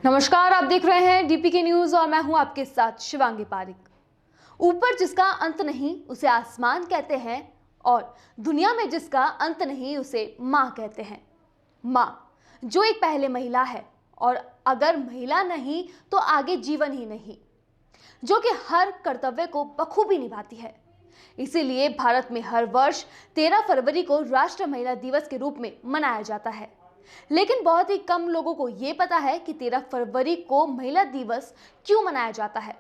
नमस्कार, आप देख रहे हैं डीपीके न्यूज और मैं हूं आपके साथ शिवांगी पारिक। ऊपर जिसका अंत नहीं उसे आसमान कहते हैं और दुनिया में जिसका अंत नहीं उसे माँ कहते हैं। माँ जो एक पहले महिला है और अगर महिला नहीं तो आगे जीवन ही नहीं, जो कि हर कर्तव्य को बखूबी निभाती है। इसीलिए भारत में हर वर्ष 13 फरवरी को राष्ट्रीय महिला दिवस के रूप में मनाया जाता है। लेकिन बहुत ही कम लोगों को ये पता है कि 13 फरवरी को महिला दिवस क्यों मनाया जाता है।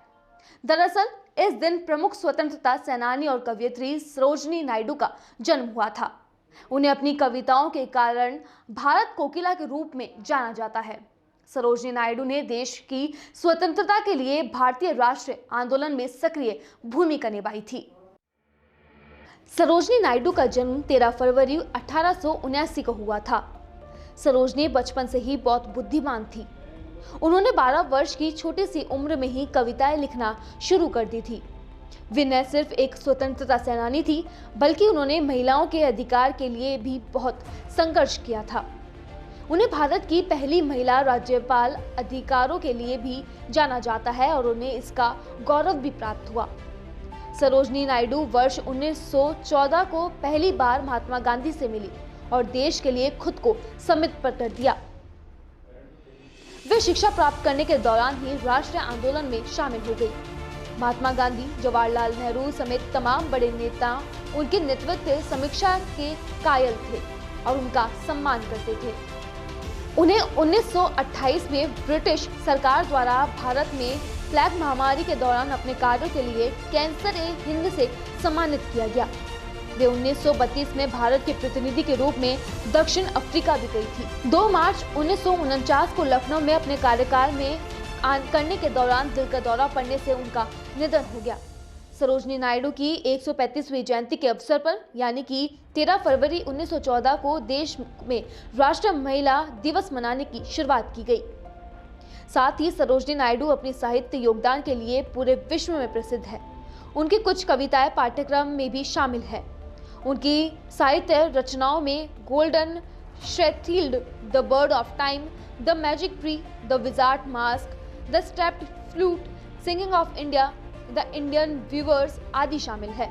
दरअसल इस दिन प्रमुख स्वतंत्रता सेनानी और कवयित्री सरोजिनी नायडू का जन्म हुआ था। उन्हें अपनी कविताओं के कारण भारत कोकिला के रूप में जाना जाता है। सरोजिनी नायडू ने देश की स्वतंत्रता के लिए भारतीय राष्ट्रीय आंदोलन में सक्रिय भूमिका निभाई थी। सरोजिनी नायडू का जन्म 13 फरवरी 1879 को हुआ था। सरोजिनी बचपन से ही बहुत बुद्धिमान थी। उन्होंने 12 वर्ष की छोटी सी उम्र में ही कविताएं लिखना शुरू कर दी थी। वे न सिर्फ एक स्वतंत्रता सेनानी थी, बल्कि उन्होंने महिलाओं के अधिकार के लिए भी बहुत संघर्ष किया था। उन्हें भारत की पहली महिला राज्यपाल अधिकारों के लिए भी जाना जाता है और उन्हें इसका गौरव भी प्राप्त हुआ। सरोजिनी नायडू वर्ष 1914 को पहली बार महात्मा गांधी से मिली और देश के लिए खुद को समर्पित कर दिया। वे शिक्षा प्राप्त करने के दौरान ही राष्ट्रीय आंदोलन में शामिल हो गई। महात्मा गांधी, जवाहरलाल नेहरू समेत तमाम बड़े नेता उनके नेतृत्व समीक्षा के कायल थे और उनका सम्मान करते थे। उन्हें 1928 में ब्रिटिश सरकार द्वारा भारत में प्लेग महामारी के दौरान अपने कार्यों के लिए कैंसर-ए-हिंद से सम्मानित किया गया। वे 1932 में भारत के प्रतिनिधि के रूप में दक्षिण अफ्रीका भी गई थी। 2 मार्च 1949 को लखनऊ में अपने कार्यकाल में करने के दौरान दिल का दौरा पड़ने से उनका निधन हो गया। सरोजिनी नायडू की 135वीं जयंती के अवसर पर यानी कि 13 फरवरी 1914 को देश में राष्ट्रीय महिला दिवस मनाने की शुरुआत की गई। साथ ही सरोजिनी नायडू अपनी साहित्य योगदान के लिए पूरे विश्व में प्रसिद्ध है। उनकी कुछ कविताएं पाठ्यक्रम में भी शामिल है। उनकी साहित्य रचनाओं में golden Sheffield, the bird of time, the magic tree, the wizard mask, the stepped flute, singing of India, the Indian viewers आदि शामिल है।